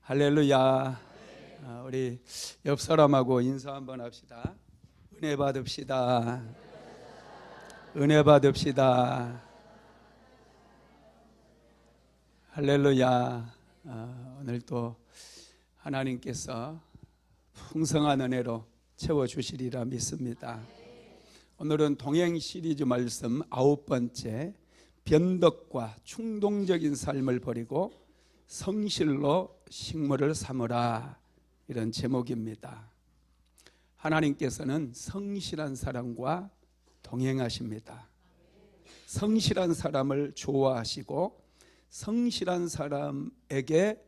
할렐루야. 우리 옆 사람하고 인사 한번 합시다. 은혜 받읍시다. 은혜 받읍시다. 할렐루야. 오늘 또 하나님께서 풍성한 은혜로 채워주시리라 믿습니다. 오늘은 동행 시리즈 말씀 9번째, 변덕과 충동적인 삶을 버리고 성실로 식물을 삼으라, 이런 제목입니다. 하나님께서는 성실한 사람과 동행하십니다. 성실한 사람을 좋아하시고 성실한 사람에게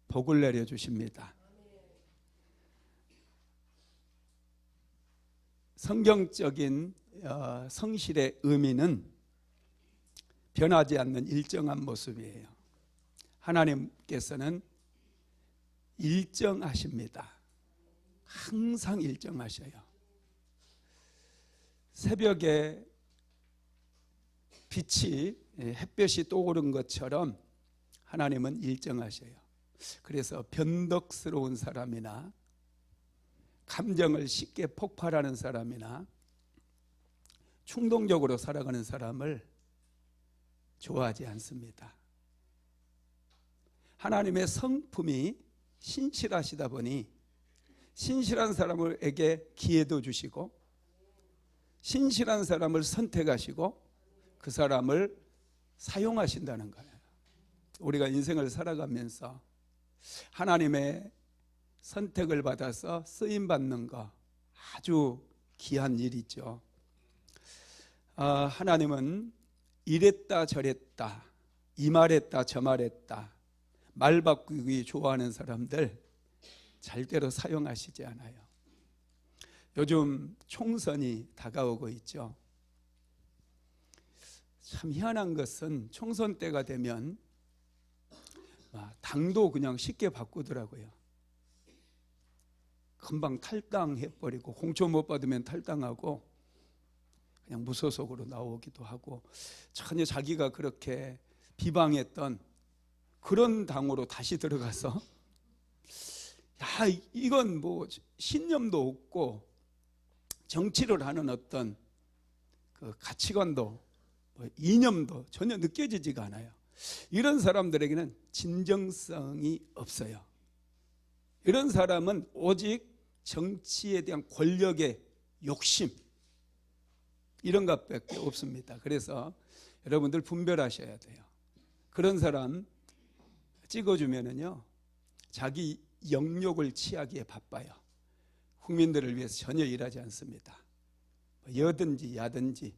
복을 내려주십니다. 성경적인 성실의 의미는 변하지 않는 일정한 모습이에요. 하나님께서는 일정하십니다. 항상 일정하셔요. 새벽에 빛이, 햇볕이 떠오른 것처럼 하나님은 일정하셔요. 그래서 변덕스러운 사람이나 감정을 쉽게 폭발하는 사람이나 충동적으로 살아가는 사람을 좋아하지 않습니다. 하나님의 성품이 신실하시다 보니 신실한 사람에게 기회도 주시고 신실한 사람을 선택하시고 그 사람을 사용하신다는 거예요. 우리가 인생을 살아가면서 하나님의 선택을 받아서 쓰임받는 거 아주 귀한 일이죠. 하나님은 이랬다 저랬다, 이 말했다 저 말했다, 말 바꾸기 좋아하는 사람들 절대로 사용하시지 않아요. 요즘 총선이 다가오고 있죠. 참 희한한 것은 총선 때가 되면 당도 그냥 쉽게 바꾸더라고요. 금방 탈당해버리고 공천 못 받으면 탈당하고 그냥 무소속으로 나오기도 하고, 전혀 자기가 그렇게 비방했던 그런 당으로 다시 들어가서 이건 뭐 신념도 없고 정치를 하는 어떤 그 가치관도 이념도 전혀 느껴지지가 않아요. 이런 사람들에게는 진정성이 없어요. 이런 사람은 오직 정치에 대한 권력의 욕심, 이런 것밖에 없습니다. 그래서 여러분들 분별하셔야 돼요. 그런 사람 찍어주면은요, 자기 영욕을 취하기에 바빠요. 국민들을 위해서 전혀 일하지 않습니다. 여든지 야든지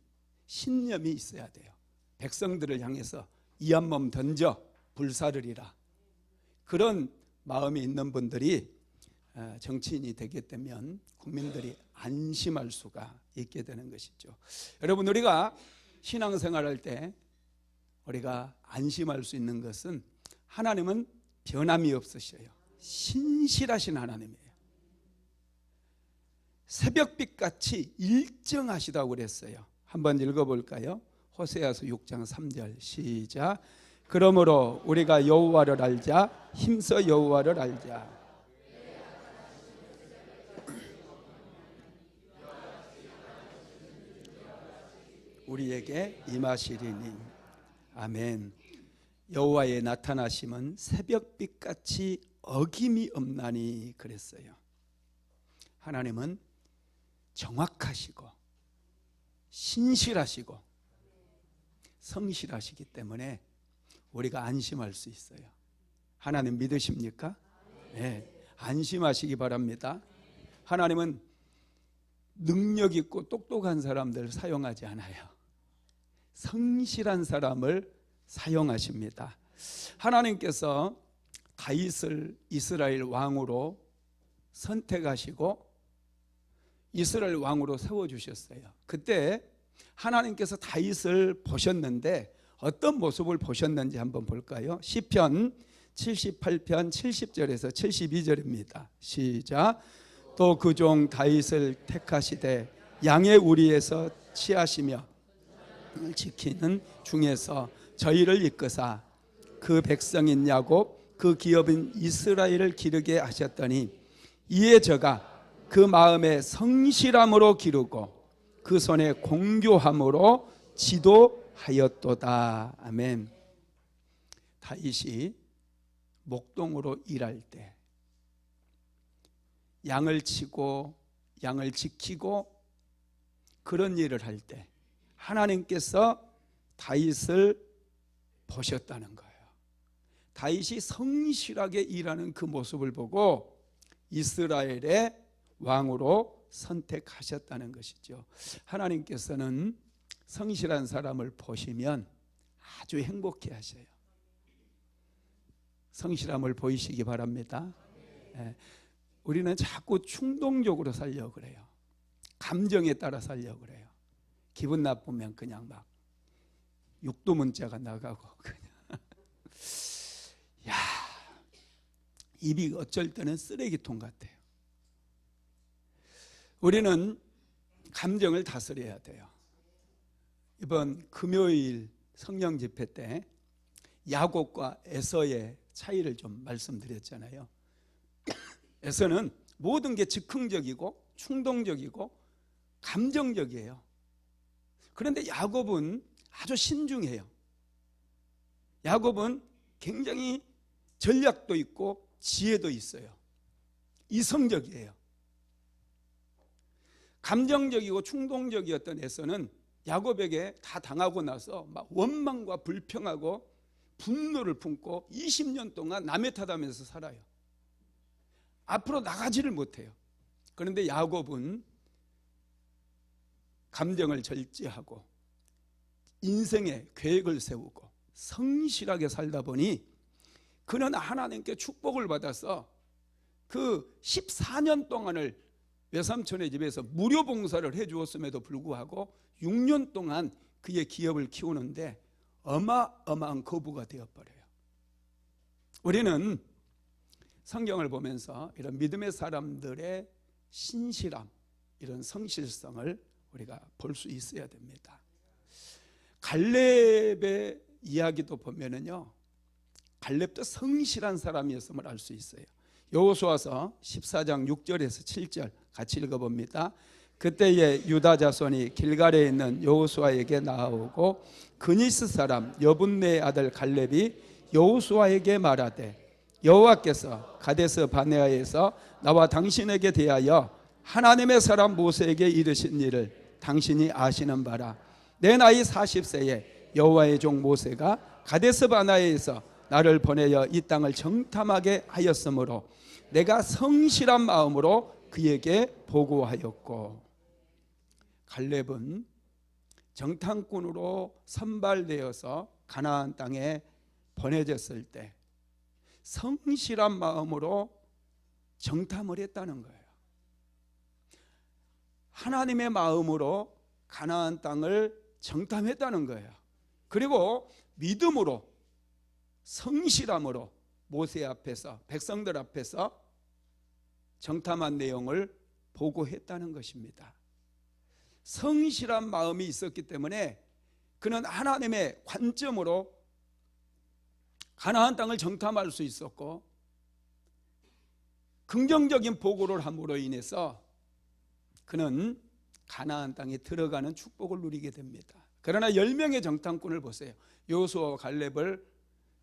신념이 있어야 돼요. 백성들을 향해서 이 한 몸 던져 불사르리라, 그런 마음이 있는 분들이 정치인이 되게 되면 국민들이 안심할 수가 있게 되는 것이죠. 여러분, 우리가 신앙생활할 때 우리가 안심할 수 있는 것은 하나님은 변함이 없으셔요. 신실하신 하나님이에요. 새벽빛같이 일정하시다고 그랬어요. 한번 읽어볼까요? 호세아서 6장 3절 시작. 그러므로 우리가 여호와를 알자, 힘써 여호와를 알자. 우리에게 임하시리니. 아멘. 여호와의 나타나심은 새벽빛같이 어김이 없나니 그랬어요. 하나님은 정확하시고 신실하시고 성실하시기 때문에 우리가 안심할 수 있어요. 하나님 믿으십니까? 네, 안심하시기 바랍니다. 하나님은 능력 있고 똑똑한 사람들 사용하지 않아요. 성실한 사람을 사용하십니다. 하나님께서 다윗을 이스라엘 왕으로 선택하시고 이스라엘 왕으로 세워주셨어요. 그때 하나님께서 다윗을 보셨는데 어떤 모습을 보셨는지 한번 볼까요? 시편 78편 70절에서 72절입니다. 시작. 또 그 종 다윗을 택하시되 양의 우리에서 취하시며 지키는 중에서 저희를 이끄사 그 백성인 야곱 그 기업인 이스라엘을 기르게 하셨더니 이에 저가 그 마음에 성실함으로 기르고 그 손에 공교함으로 지도하였도다. 아멘. 다윗이 목동으로 일할 때 양을 치고 양을 지키고 그런 일을 할 때 하나님께서 다윗을 보셨다는 거예요. 다윗이 성실하게 일하는 그 모습을 보고 이스라엘의 왕으로 선택하셨다는 것이죠. 하나님께서는 성실한 사람을 보시면 아주 행복해 하셔요. 성실함을 보이시기 바랍니다. 우리는 자꾸 충동적으로 살려고 그래요. 감정에 따라 살려고 그래요. 기분 나쁘면 그냥 막 육두 문자가 나가고 그냥 야, 입이 어쩔 때는 쓰레기통 같아요. 우리는 감정을 다스려야 돼요. 이번 금요일 성령 집회 때 야곱과 에서의 차이를 좀 말씀드렸잖아요. 에서는 모든 게 즉흥적이고 충동적이고 감정적이에요. 그런데 야곱은 아주 신중해요. 야곱은 굉장히 전략도 있고 지혜도 있어요. 이성적이에요. 감정적이고 충동적이었던 에서는 야곱에게 다 당하고 나서 막 원망과 불평하고 분노를 품고 20년 동안 남의 탓하면서 살아요. 앞으로 나가지를 못해요. 그런데 야곱은 감정을 절제하고 인생의 계획을 세우고 성실하게 살다 보니 그는 하나님께 축복을 받아서 그 14년 동안을 외삼촌의 집에서 무료 봉사를 해주었음에도 불구하고 6년 동안 그의 기업을 키우는데 어마어마한 거부가 되어버려요. 우리는 성경을 보면서 이런 믿음의 사람들의 신실함, 이런 성실성을 우리가 볼 수 있어야 됩니다. 갈렙의 이야기도 보면은요, 갈렙도 성실한 사람이었음을 알 수 있어요. 여호수아서 14장 6절에서 7절 같이 읽어봅니다. 그때에 유다 자손이 길갈에 있는 여호수아에게 나아오고 그니스 사람 여분네의 아들 갈렙이 여호수아에게 말하되 여호와께서 가데스 바네아에서 나와 당신에게 대하여 하나님의 사람 모세에게 이르신 일을 당신이 아시는 바라. 내 나이 40세에 여호와의 종 모세가 가데스 바네아에서 나를 보내어 이 땅을 정탐하게 하였으므로 내가 성실한 마음으로 그에게 보고하였고. 갈렙은 정탐꾼으로 선발되어서 가나안 땅에 보내졌을 때 성실한 마음으로 정탐을 했다는 거예요. 하나님의 마음으로 가나안 땅을 정탐했다는 거예요. 그리고 믿음으로 성실함으로 모세 앞에서 백성들 앞에서 정탐한 내용을 보고했다는 것입니다. 성실한 마음이 있었기 때문에 그는 하나님의 관점으로 가나안 땅을 정탐할 수 있었고 긍정적인 보고를 함으로 인해서 그는 가나안 땅에 들어가는 축복을 누리게 됩니다. 그러나 10명의 정탐꾼을 보세요. 여호수아와 갈렙을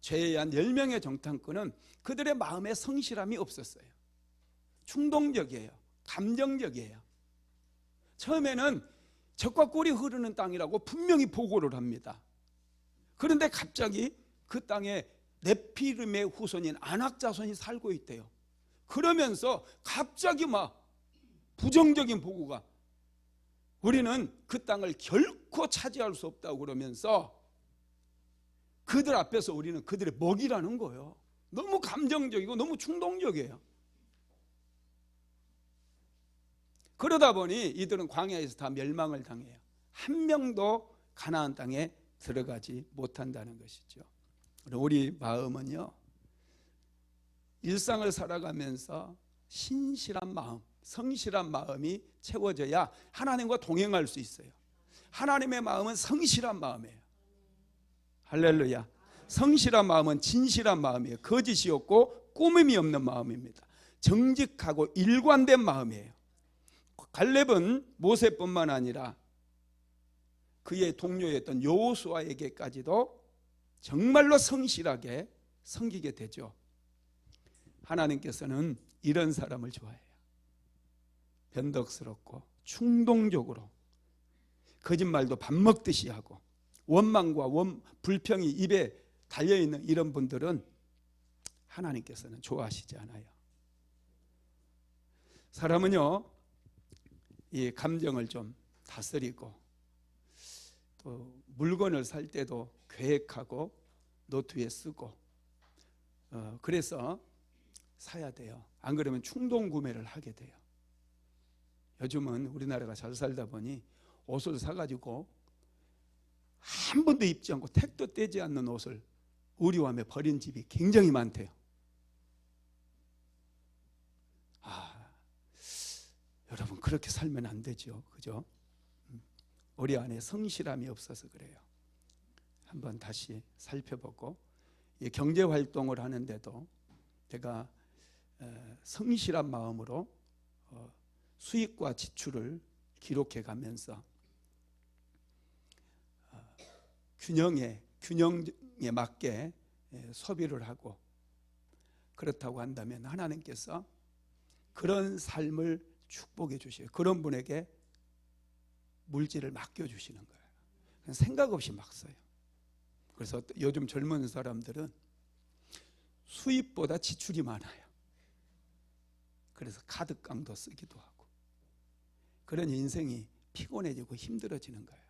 제외한 10명의 정탐꾼은 그들의 마음에 성실함이 없었어요. 충동적이에요. 감정적이에요. 처음에는 적과 꿀이 흐르는 땅이라고 분명히 보고를 합니다. 그런데 갑자기 그 땅에 네피림의 후손인 아낙 자손이 살고 있대요. 그러면서 갑자기 막 부정적인 보고가 우리는 그 땅을 결코 차지할 수 없다고 그러면서 그들 앞에서 우리는 그들의 먹이라는 거예요. 너무 감정적이고 너무 충동적이에요. 그러다 보니 이들은 광야에서 다 멸망을 당해요. 한 명도 가나안 땅에 들어가지 못한다는 것이죠. 우리 마음은요, 일상을 살아가면서 신실한 마음, 성실한 마음이 채워져야 하나님과 동행할 수 있어요. 하나님의 마음은 성실한 마음이에요. 할렐루야. 성실한 마음은 진실한 마음이에요. 거짓이 없고 꾸밈이 없는 마음입니다. 정직하고 일관된 마음이에요. 갈렙은 모세뿐만 아니라 그의 동료였던 여호수아에게까지도 정말로 성실하게 섬기게 되죠. 하나님께서는 이런 사람을 좋아해요. 변덕스럽고 충동적으로 거짓말도 밥 먹듯이 하고 원망과 불평이 입에 달려있는 이런 분들은 하나님께서는 좋아하시지 않아요. 사람은요, 이 감정을 좀 다스리고 또 물건을 살 때도 계획하고 노트에 쓰고 그래서 사야 돼요. 안 그러면 충동 구매를 하게 돼요. 요즘은 우리나라가 잘 살다 보니 옷을 사가지고 한 번도 입지 않고 택도 떼지 않는 옷을 의류함에 버린 집이 굉장히 많대요. 여러분 그렇게 살면 안 되죠. 그죠? 우리 안에 성실함이 없어서 그래요. 한번 다시 살펴보고 경제활동을 하는데도 제가 성실한 마음으로 수익과 지출을 기록해 가면서 균형에 맞게 소비를 하고 그렇다고 한다면 하나님께서 그런 삶을 축복해 주셔요. 그런 분에게 물질을 맡겨주시는 거예요. 그냥 생각 없이 막 써요. 그래서 요즘 젊은 사람들은 수입보다 지출이 많아요. 그래서 카드깡도 쓰기도 하고 그런 인생이 피곤해지고 힘들어지는 거예요.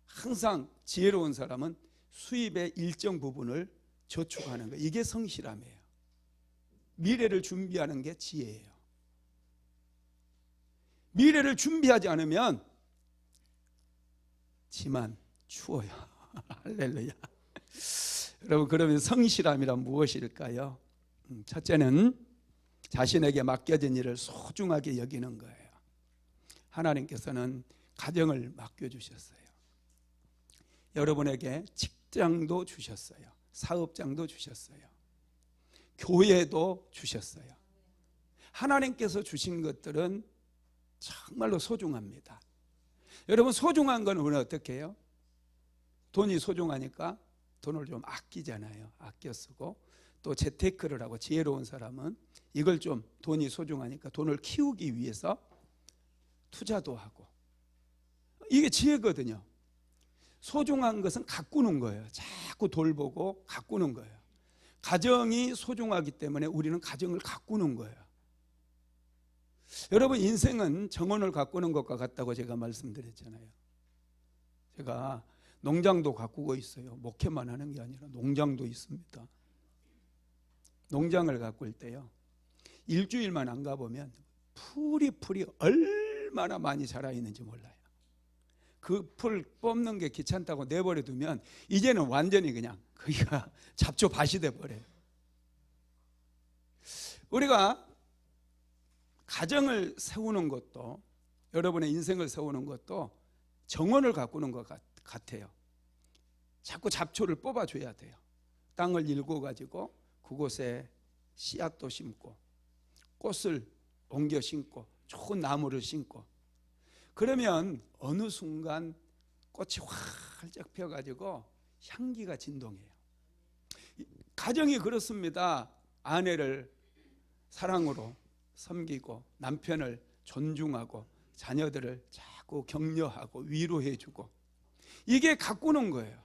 항상 지혜로운 사람은 수입의 일정 부분을 저축하는 거예요. 이게 성실함이에요. 미래를 준비하는 게 지혜예요. 미래를 준비하지 않으면 지만 추워요. 할렐루야. 여러분 그러면 성실함이란 무엇일까요? 첫째는 자신에게 맡겨진 일을 소중하게 여기는 거예요. 하나님께서는 가정을 맡겨주셨어요. 여러분에게 직장도 주셨어요. 사업장도 주셨어요. 교회도 주셨어요. 하나님께서 주신 것들은 정말로 소중합니다. 여러분 소중한 건 우리는 어떻게 해요? 돈이 소중하니까 돈을 좀 아끼잖아요. 아껴 쓰고 또 재테크를 하고 지혜로운 사람은 이걸 좀 돈이 소중하니까 돈을 키우기 위해서 투자도 하고 이게 지혜거든요. 소중한 것은 가꾸는 거예요. 자꾸 돌보고 가꾸는 거예요. 가정이 소중하기 때문에 우리는 가정을 가꾸는 거예요. 여러분 인생은 정원을 가꾸는 것과 같다고 제가 말씀드렸잖아요. 제가 농장도 가꾸고 있어요. 목회만 하는 게 아니라 농장도 있습니다. 농장을 가꿀 때요, 일주일만 안 가보면 풀이 얼마나 많이 자라 있는지 몰라요. 그 풀 뽑는 게 귀찮다고 내버려 두면 이제는 완전히 그냥 거기가 잡초밭이 돼버려요. 우리가 가정을 세우는 것도, 여러분의 인생을 세우는 것도 정원을 가꾸는 것 같아요. 자꾸 잡초를 뽑아줘야 돼요. 땅을 일궈가지고 그곳에 씨앗도 심고 꽃을 옮겨 심고 좋은 나무를 심고 그러면 어느 순간 꽃이 활짝 펴가지고 향기가 진동해요. 가정이 그렇습니다. 아내를 사랑으로 섬기고 남편을 존중하고 자녀들을 자꾸 격려하고 위로해주고 이게 가꾸는 거예요.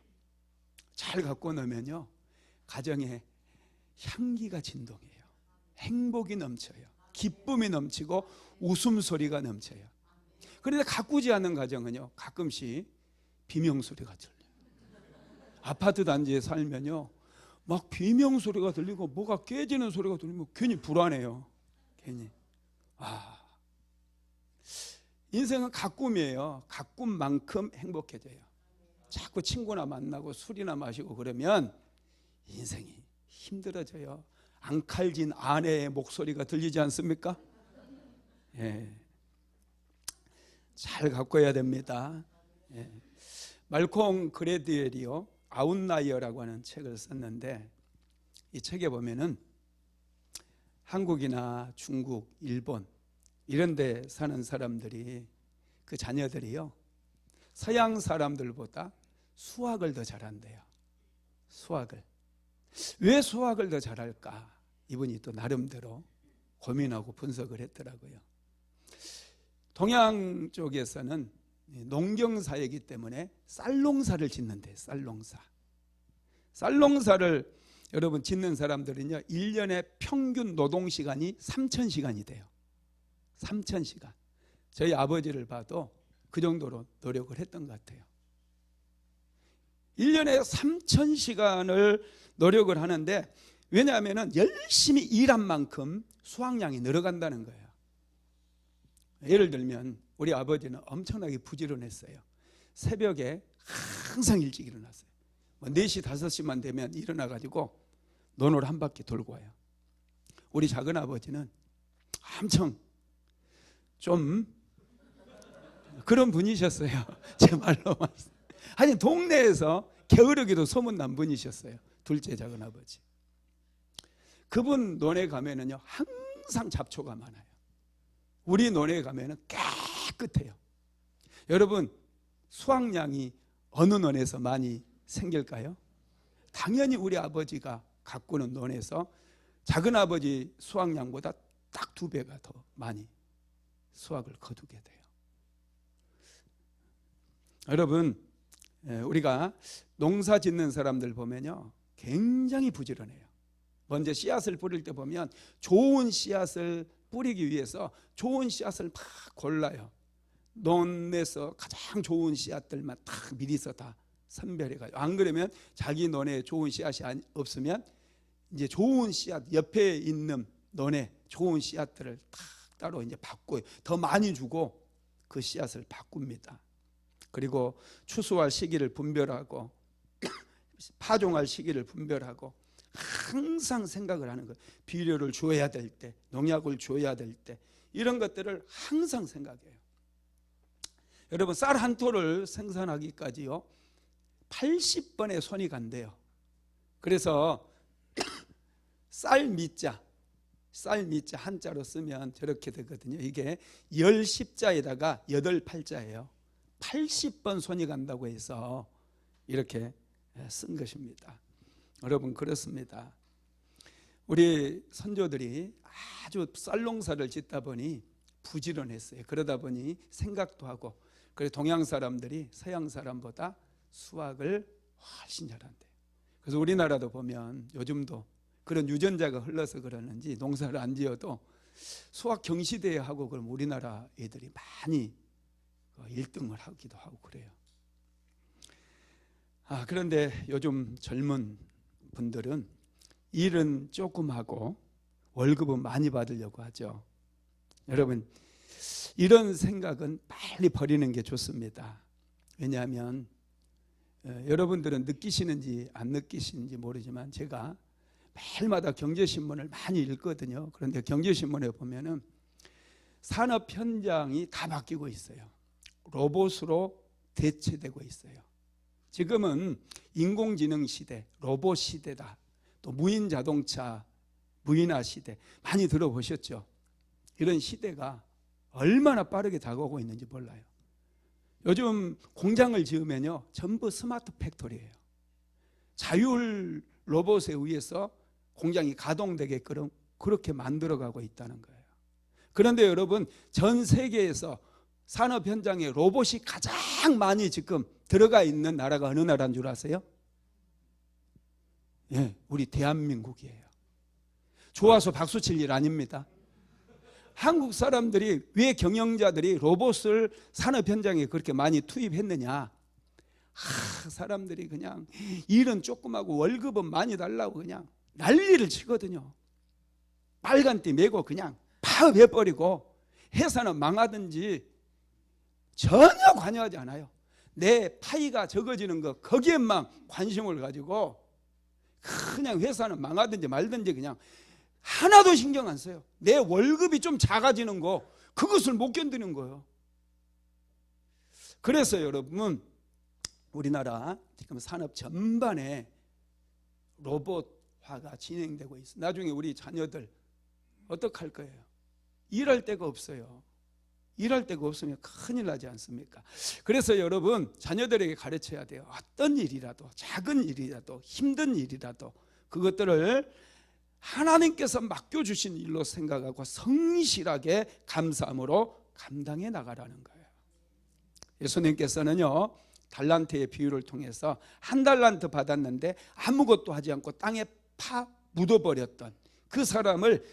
잘 가꾸놓으면요 가정에 향기가 진동해요. 행복이 넘쳐요. 기쁨이 넘치고 웃음소리가 넘쳐요. 그런데 가꾸지 않는 가정은요 가끔씩 비명소리가 들려요. 아파트 단지에 살면요 막 비명소리가 들리고 뭐가 깨지는 소리가 들리면 괜히 불안해요. 괜히. 인생은 가꿈이에요. 가꿈만큼 행복해져요. 자꾸 친구나 만나고 술이나 마시고 그러면 인생이 힘들어져요. 앙칼진 아내의 목소리가 들리지 않습니까? 예. 잘 가꿔야 됩니다. 예. 말콤 그레디엘이요 아웃라이어라고 하는 책을 썼는데, 이 책에 보면은 한국이나 중국, 일본 이런 데 사는 사람들이, 그 자녀들이요, 서양 사람들보다 수학을 더 잘한대요. 수학을. 왜 수학을 더 잘할까? 이분이 또 나름대로 고민하고 분석을 했더라고요. 동양 쪽에서는 농경사이기 때문에 쌀농사를 짓는데, 쌀농사를 여러분 짓는 사람들은요, 1년에 평균 노동시간이 3,000시간이 돼요. 3,000시간. 저희 아버지를 봐도 그 정도로 노력을 했던 것 같아요. 1년에 3,000시간을 노력을 하는데, 왜냐하면 열심히 일한 만큼 수확량이 늘어간다는 거예요. 예를 들면 우리 아버지는 엄청나게 부지런했어요. 새벽에 항상 일찍 일어났어요. 4시, 5시만 되면 일어나가지고 논을 한 바퀴 돌고 와요. 우리 작은 아버지는 엄청 좀 그런 분이셨어요. 제 말로만. 아니, 동네에서 게으르기도 소문난 분이셨어요. 둘째 작은 아버지. 그분 논에 가면은요, 항상 잡초가 많아요. 우리 논에 가면은 깨끗해요. 여러분, 수확량이 어느 논에서 많이 생길까요? 당연히 우리 아버지가 가꾸는 논에서 작은 아버지 수확량보다 딱 2배가 더 많이 수확을 거두게 돼요. 여러분, 우리가 농사 짓는 사람들 보면요, 굉장히 부지런해요. 먼저 씨앗을 뿌릴 때 보면 좋은 씨앗을 뿌리기 위해서 좋은 씨앗을 막 골라요. 논에서 가장 좋은 씨앗들만 딱 미리서 다 선별해가지고, 안 그러면 자기 논에 좋은 씨앗이 없으면 이제 좋은 씨앗, 옆에 있는 논에 좋은 씨앗들을 딱 따로 이제 바꿔요. 더 많이 주고 그 씨앗을 바꿉니다. 그리고 추수할 시기를 분별하고 파종할 시기를 분별하고 항상 생각을 하는 거예요. 비료를 줘야 될 때, 농약을 줘야 될 때, 이런 것들을 항상 생각해요. 여러분, 쌀 한 톨을 생산하기까지요 80번의 손이 간대요. 그래서 쌀 미자 한자로 쓰면 저렇게 되거든요. 이게 10자에다가 8팔자예요. 80번 손이 간다고 해서 이렇게 쓴 것입니다. 여러분, 그렇습니다. 우리 선조들이 아주 쌀농사를 짓다 보니 부지런했어요. 그러다 보니 생각도 하고, 그래서 동양 사람들이 서양 사람보다 수학을 훨씬 잘한대요. 그래서 우리나라도 보면 요즘도 그런 유전자가 흘러서 그러는지 농사를 안 지어도 수학 경시대회 하고, 그럼 우리나라 애들이 많이 1등을 하기도 하고 그래요. 그런데 요즘 젊은 분들은 일은 조금 하고 월급은 많이 받으려고 하죠. 여러분, 이런 생각은 빨리 버리는 게 좋습니다. 왜냐하면 여러분들은 느끼시는지 안 느끼시는지 모르지만 제가 매일마다 경제신문을 많이 읽거든요. 그런데 경제신문에 보면은 산업 현장이 다 바뀌고 있어요. 로봇으로 대체되고 있어요. 지금은 인공지능 시대, 로봇 시대다. 또 무인 자동차, 무인화 시대 많이 들어보셨죠? 이런 시대가 얼마나 빠르게 다가오고 있는지 몰라요. 요즘 공장을 지으면요 전부 스마트 팩토리예요. 자율 로봇에 의해서 공장이 가동되게끔 그렇게 만들어가고 있다는 거예요. 그런데 여러분, 전 세계에서 산업 현장에 로봇이 가장 많이 지금 들어가 있는 나라가 어느 나라인 줄 아세요? 예, 우리 대한민국이에요. 좋아서 박수 칠 일 아닙니다. 한국 사람들이, 왜 경영자들이 로봇을 산업 현장에 그렇게 많이 투입했느냐? 사람들이 그냥 일은 조금 하고 월급은 많이 달라고 그냥 난리를 치거든요. 빨간띠 메고 그냥 파업해버리고 회사는 망하든지 전혀 관여하지 않아요. 내 파이가 적어지는 거 거기에만 관심을 가지고 그냥 회사는 망하든지 말든지 그냥 하나도 신경 안 써요. 내 월급이 좀 작아지는 거, 그것을 못 견디는 거예요. 그래서 여러분, 우리나라 지금 산업 전반에 로봇화가 진행되고 있어요. 나중에 우리 자녀들 어떡할 거예요? 일할 데가 없어요. 일할 데가 없으면 큰일 나지 않습니까? 그래서 여러분 자녀들에게 가르쳐야 돼요. 어떤 일이라도, 작은 일이라도, 힘든 일이라도 그것들을 하나님께서 맡겨주신 일로 생각하고 성실하게 감사함으로 감당해 나가라는 거예요. 예수님께서는요, 달란트의 비유를 통해서 한 달란트 받았는데 아무것도 하지 않고 땅에 파 묻어버렸던 그 사람을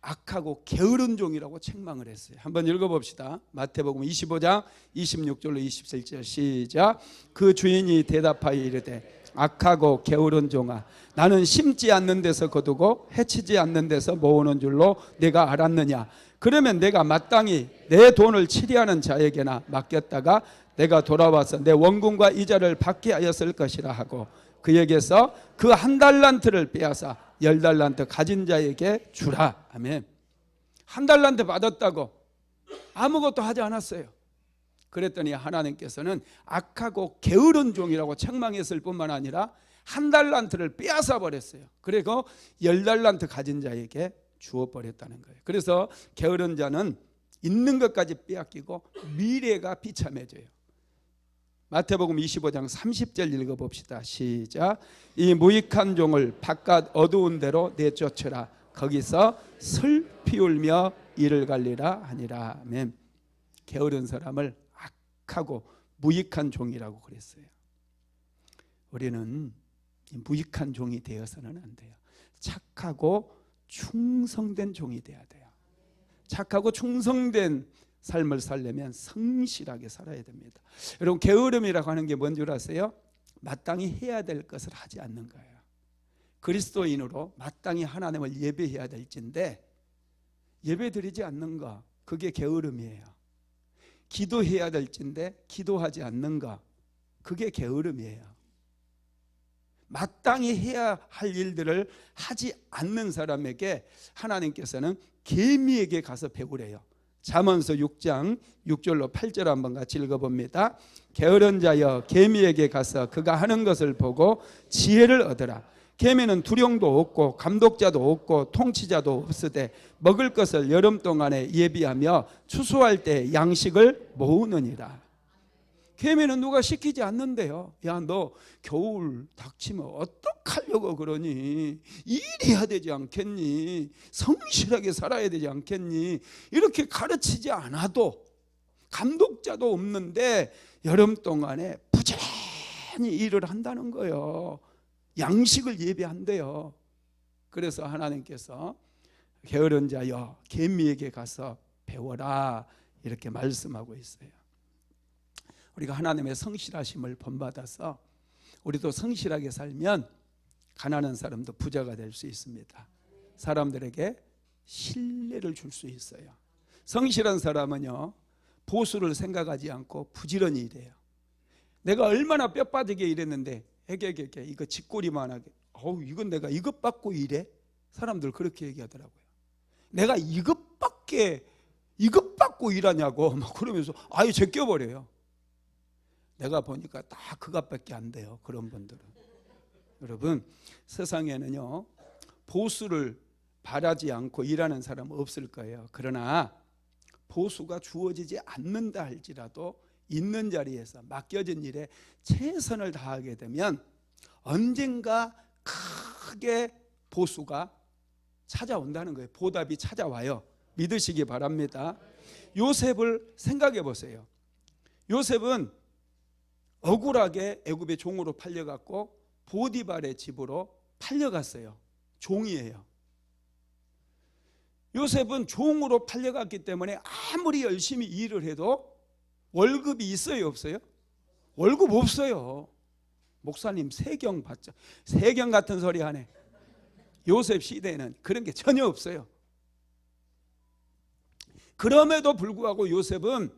악하고 게으른 종이라고 책망을 했어요. 한번 읽어봅시다. 마태복음 25장 26절로 27절 시작. 그 주인이 대답하여 이르되 악하고 게으른 종아, 나는 심지 않는 데서 거두고 해치지 않는 데서 모으는 줄로 내가 알았느냐. 그러면 내가 마땅히 내 돈을 치리하는 자에게나 맡겼다가 내가 돌아와서 내 원금과 이자를 받게 하였을 것이라 하고 그에게서 그 한 달란트를 빼앗아 10달란트 가진 자에게 주라. 아멘. 한 달란트 받았다고 아무것도 하지 않았어요. 그랬더니 하나님께서는 악하고 게으른 종이라고 책망했을 뿐만 아니라 한 달란트를 빼앗아 버렸어요. 그리고 10달란트 가진 자에게 주어버렸다는 거예요. 그래서 게으른 자는 있는 것까지 빼앗기고 미래가 비참해져요. 마태복음 25장 30절 읽어봅시다. 시작. 이 무익한 종을 바깥 어두운 데로 내쫓으라. 거기서 슬피 울며 이를 갈리라 하니라. 아멘. 게으른 사람을 악하고 무익한 종이라고 그랬어요. 우리는 무익한 종이 되어서는 안 돼요. 착하고 충성된 종이 돼야 돼요. 착하고 충성된 삶을 살려면 성실하게 살아야 됩니다. 여러분, 게으름이라고 하는 게 뭔 줄 아세요? 마땅히 해야 될 것을 하지 않는 거예요. 그리스도인으로 마땅히 하나님을 예배해야 될진데 예배드리지 않는 거, 그게 게으름이에요. 기도해야 될진데 기도하지 않는 거, 그게 게으름이에요. 마땅히 해야 할 일들을 하지 않는 사람에게 하나님께서는 개미에게 가서 배우래요. 잠언서 6장 6절로 8절 한번 같이 읽어봅니다. 게으른 자여 개미에게 가서 그가 하는 것을 보고 지혜를 얻으라. 개미는 두령도 없고 감독자도 없고 통치자도 없으되 먹을 것을 여름 동안에 예비하며 추수할 때 양식을 모으느니라. 개미는 누가 시키지 않는데요. 야, 너 겨울 닥치면 어떡하려고 그러니? 일해야 되지 않겠니? 성실하게 살아야 되지 않겠니? 이렇게 가르치지 않아도, 감독자도 없는데 여름 동안에 부지런히 일을 한다는 거예요. 양식을 예비한대요. 그래서 하나님께서 게으른 자여 개미에게 가서 배워라 이렇게 말씀하고 있어요. 우리가 하나님의 성실하심을 본받아서 우리도 성실하게 살면 가난한 사람도 부자가 될 수 있습니다. 사람들에게 신뢰를 줄 수 있어요. 성실한 사람은요, 보수를 생각하지 않고 부지런히 일해요. 내가 얼마나 뼈 빠지게 일했는데 애게게게 이거 쥐꼬리만 하게, 이건 내가 이것 받고 일해? 사람들 그렇게 얘기하더라고요. 내가 이것 받고 일하냐고 막 그러면서 아예 제껴버려요. 내가 보니까 다 그것밖에 안 돼요. 그런 분들은. 여러분, 세상에는요, 보수를 바라지 않고 일하는 사람은 없을 거예요. 그러나 보수가 주어지지 않는다 할지라도 있는 자리에서 맡겨진 일에 최선을 다하게 되면 언젠가 크게 보수가 찾아온다는 거예요. 보답이 찾아와요. 믿으시기 바랍니다. 요셉을 생각해 보세요. 요셉은 억울하게 애굽의 종으로 팔려갔고 보디발의 집으로 팔려갔어요. 종이에요. 요셉은 종으로 팔려갔기 때문에 아무리 열심히 일을 해도 월급이 있어요, 없어요? 월급 없어요. 목사님 세경 받죠. 세경 같은 소리 하네. 요셉 시대에는 그런 게 전혀 없어요. 그럼에도 불구하고 요셉은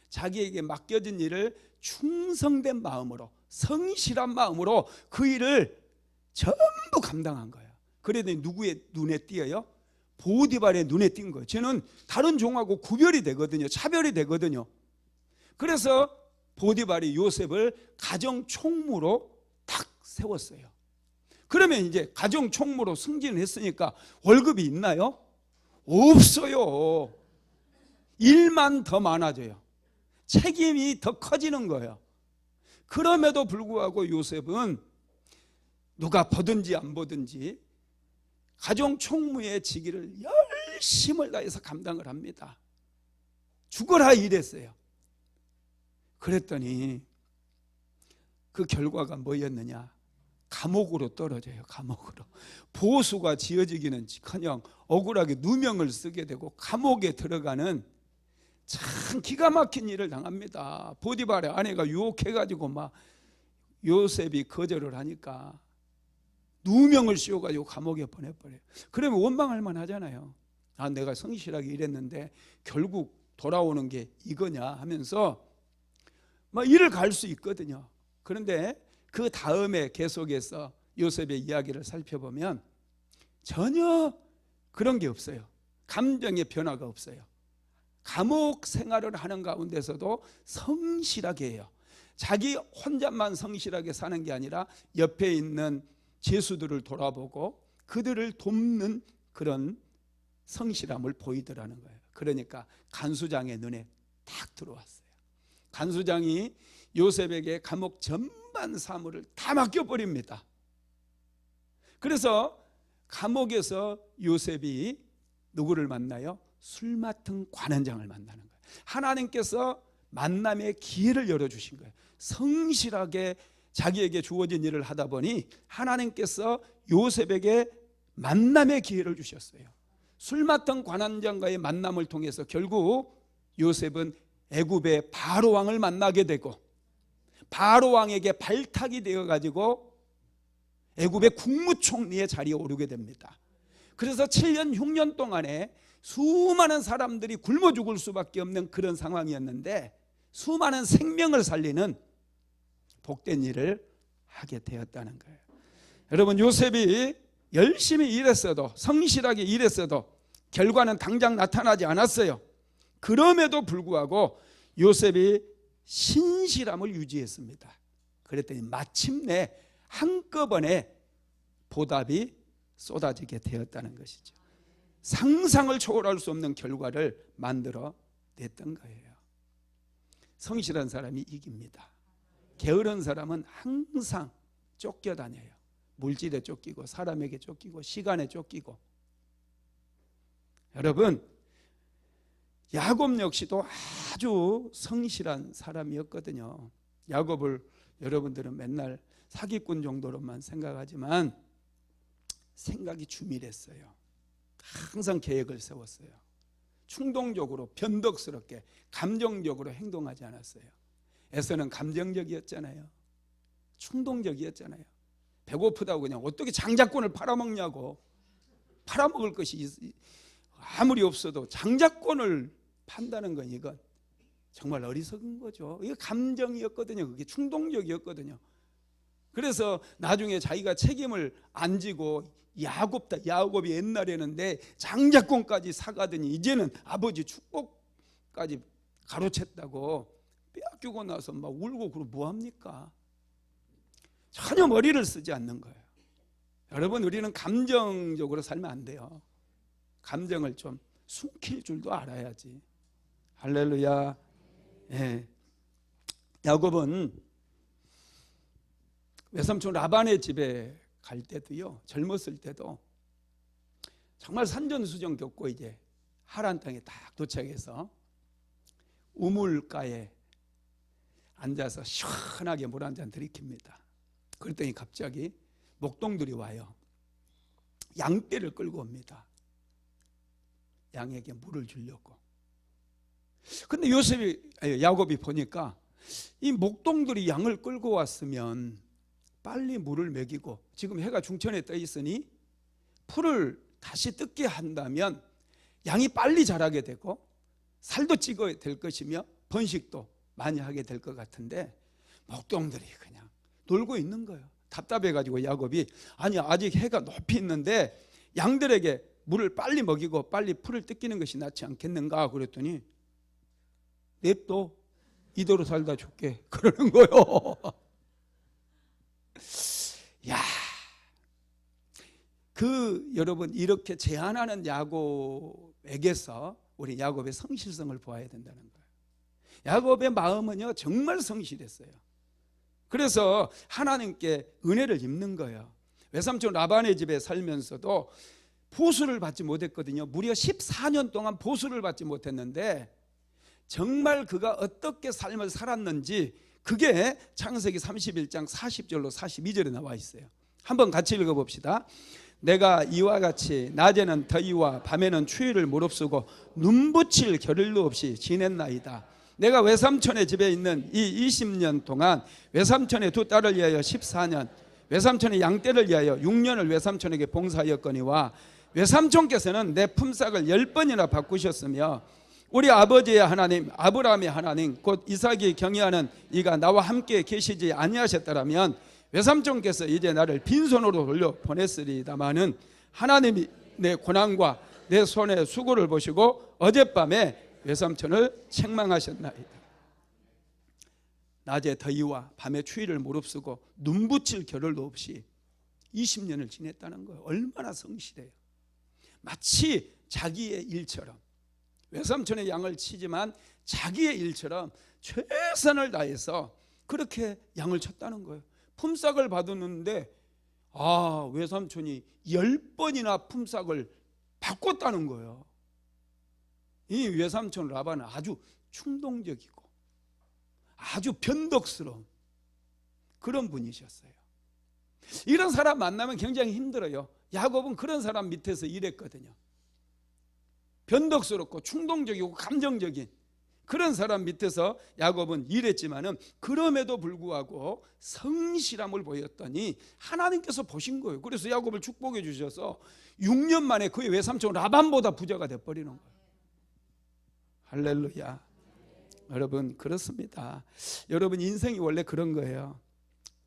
자기에게 맡겨진 일을 충성된 마음으로, 성실한 마음으로 그 일을 전부 감당한 거예요. 그러더니 누구의 눈에 띄어요? 보디발의 눈에 띈 거예요. 쟤는 다른 종하고 구별이 되거든요. 차별이 되거든요. 그래서 보디발이 요셉을 가정 총무로 딱 세웠어요. 그러면 이제 가정 총무로 승진을 했으니까 월급이 있나요? 없어요. 일만 더 많아져요. 책임이 더 커지는 거예요. 그럼에도 불구하고 요셉은 누가 보든지 안 보든지 가정 총무의 직위를 열심을 다해서 감당을 합니다. 죽어라 이랬어요. 그랬더니 그 결과가 뭐였느냐? 감옥으로 떨어져요. 감옥으로. 보수가 지어지기는커녕 억울하게 누명을 쓰게 되고 감옥에 들어가는 참 기가 막힌 일을 당합니다. 보디발의 아내가 유혹해가지고 막 요셉이 거절을 하니까 누명을 씌워가지고 감옥에 보내버려요. 그러면 원망할 만하잖아요. 아, 내가 성실하게 일했는데 결국 돌아오는 게 이거냐 하면서 막 일을 갈 수 있거든요. 그런데 그 다음에 계속해서 요셉의 이야기를 살펴보면 전혀 그런 게 없어요. 감정의 변화가 없어요. 감옥 생활을 하는 가운데서도 성실하게 해요. 자기 혼자만 성실하게 사는 게 아니라 옆에 있는 죄수들을 돌아보고 그들을 돕는 그런 성실함을 보이더라는 거예요. 그러니까 간수장의 눈에 딱 들어왔어요. 간수장이 요셉에게 감옥 전반 사무를 다 맡겨버립니다. 그래서 감옥에서 요셉이 누구를 만나요? 술 맡은 관원장을 만나는 거예요. 하나님께서 만남의 기회를 열어주신 거예요. 성실하게 자기에게 주어진 일을 하다 보니 하나님께서 요셉에게 만남의 기회를 주셨어요. 술 맡은 관원장과의 만남을 통해서 결국 요셉은 애굽의 바로 왕을 만나게 되고 바로 왕에게 발탁이 되어 가지고 애굽의 국무총리의 자리에 오르게 됩니다. 그래서 7년 6년 동안에 수많은 사람들이 굶어 죽을 수밖에 없는 그런 상황이었는데 수많은 생명을 살리는 복된 일을 하게 되었다는 거예요. 여러분, 요셉이 열심히 일했어도 성실하게 일했어도 결과는 당장 나타나지 않았어요. 그럼에도 불구하고 요셉이 신실함을 유지했습니다. 그랬더니 마침내 한꺼번에 보답이 쏟아지게 되었다는 것이죠. 상상을 초월할 수 없는 결과를 만들어 냈던 거예요. 성실한 사람이 이깁니다. 게으른 사람은 항상 쫓겨다녀요. 물질에 쫓기고 사람에게 쫓기고 시간에 쫓기고. 여러분, 야곱 역시도 아주 성실한 사람이었거든요. 야곱을 여러분들은 맨날 사기꾼 정도로만 생각하지만 생각이 주밀했어요. 항상 계획을 세웠어요. 충동적으로 변덕스럽게 감정적으로 행동하지 않았어요. 에서는 감정적이었잖아요. 충동적이었잖아요. 배고프다고 그냥 어떻게 장자권을 팔아먹냐고. 팔아먹을 것이 아무리 없어도 장자권을 판다는 건 이건 정말 어리석은 거죠. 이게 감정이었거든요. 그게 충동적이었거든요. 그래서 나중에 자기가 책임을 안 지고 야곱이 옛날에는 내 장자권까지 사가더니 이제는 아버지 축복까지 가로챘다고 빼앗기고 나서 막 울고 그러고 뭐합니까? 전혀 머리를 쓰지 않는 거예요. 여러분, 우리는 감정적으로 살면 안 돼요. 감정을 좀 숨길 줄도 알아야지. 할렐루야. 예. 야곱은 외삼촌 라반의 집에 갈 때도요, 젊었을 때도 정말 산전수전 겪고 이제 하란 땅에 딱 도착해서 우물가에 앉아서 시원하게 물 한 잔 들이킵니다. 그랬더니 갑자기 목동들이 와요. 양떼를 끌고 옵니다. 양에게 물을 주려고. 근데 야곱이 보니까 이 목동들이 양을 끌고 왔으면 빨리 물을 먹이고, 지금 해가 중천에 떠 있으니 풀을 다시 뜯게 한다면 양이 빨리 자라게 되고 살도 찌게 될 것이며 번식도 많이 하게 될 것 같은데 목동들이 그냥 놀고 있는 거예요. 답답해가지고 야곱이 아니 아직 해가 높이 있는데 양들에게 물을 빨리 먹이고 빨리 풀을 뜯기는 것이 낫지 않겠는가 그랬더니 냅둬. 이대로 살다 죽게 그러는 거요. 야, 여러분 이렇게 제안하는 야곱에게서 우리 야곱의 성실성을 보아야 된다는 거예요. 야곱의 마음은요 정말 성실했어요. 그래서 하나님께 은혜를 입는 거예요. 외삼촌 라반의 집에 살면서도 보수를 받지 못했거든요. 무려 14년 동안 보수를 받지 못했는데 정말 그가 어떻게 삶을 살았는지 그게 창세기 31장 40절로 42절에 나와 있어요. 한번 같이 읽어봅시다. 내가 이와 같이 낮에는 더위와 밤에는 추위를 무릅쓰고 눈붙일 겨를도 없이 지냈나이다. 내가 외삼촌의 집에 있는 이 20년 동안 외삼촌의 두 딸을 위하여 14년, 외삼촌의 양떼를 위하여 6년을 외삼촌에게 봉사하였거니와 외삼촌께서는 내 품삯을 10번이나 바꾸셨으며 우리 아버지의 하나님 아브라함의 하나님 곧 이삭이 경외하는 이가 나와 함께 계시지 아니하셨더라면 외삼촌께서 이제 나를 빈손으로 돌려 보냈으리다마는 하나님이 내 고난과 내 손의 수고를 보시고 어젯밤에 외삼촌을 책망하셨나이다. 낮에 더위와 밤에 추위를 무릅쓰고 눈붙일 겨를도 없이 20년을 지냈다는 거예요. 얼마나 성실해요. 마치 자기의 일처럼 외삼촌의 양을 치지만 자기의 일처럼 최선을 다해서 그렇게 양을 쳤다는 거예요. 품삯을 받았는데 외삼촌이 10번이나 품삯을 바꿨다는 거예요. 이 외삼촌 라반은 아주 충동적이고 아주 변덕스러운 그런 분이셨어요. 이런 사람 만나면 굉장히 힘들어요. 야곱은 그런 사람 밑에서 일했거든요. 변덕스럽고 충동적이고 감정적인 그런 사람 밑에서 야곱은 일했지만은 그럼에도 불구하고 성실함을 보였더니 하나님께서 보신 거예요. 그래서 야곱을 축복해 주셔서 6년 만에 그의 외삼촌 라반보다 부자가 돼버리는 거예요. 할렐루야. 여러분 그렇습니다. 여러분 인생이 원래 그런 거예요.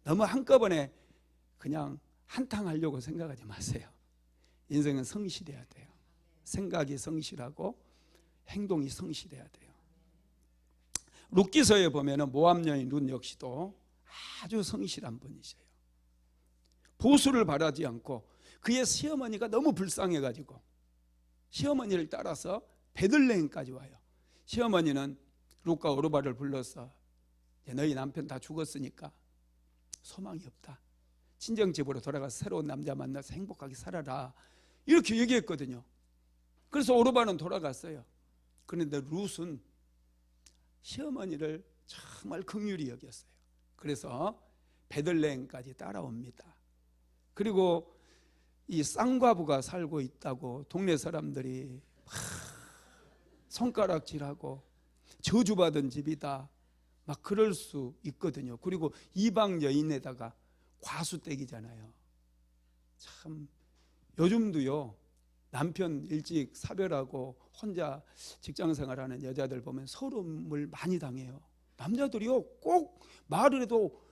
너무 한꺼번에 그냥 한탕 하려고 생각하지 마세요. 인생은 성실해야 돼요. 생각이 성실하고 행동이 성실해야 돼요. 룻기서에 보면은 모압 여인 룻 역시도 아주 성실한 분이세요. 보수를 바라지 않고 그의 시어머니가 너무 불쌍해가지고 시어머니를 따라서 베들레헴까지 와요. 시어머니는 룻과 오르바를 불러서 너희 남편 다 죽었으니까 소망이 없다. 친정집으로 돌아가서 새로운 남자 만나서 행복하게 살아라. 이렇게 얘기했거든요. 그래서 오르바는 돌아갔어요. 그런데 룻은 시어머니를 정말 긍휼히 여겼어요. 그래서 베들레헴까지 따라옵니다. 그리고 이 쌍과부가 살고 있다고 동네 사람들이 손가락질하고 저주받은 집이다 막 그럴 수 있거든요. 그리고 이방 여인에다가 과수떼기잖아요. 참 요즘도요 남편 일찍 사별하고 혼자 직장생활하는 여자들 보면 서름을 많이 당해요. 남자들이요 꼭 말을 해도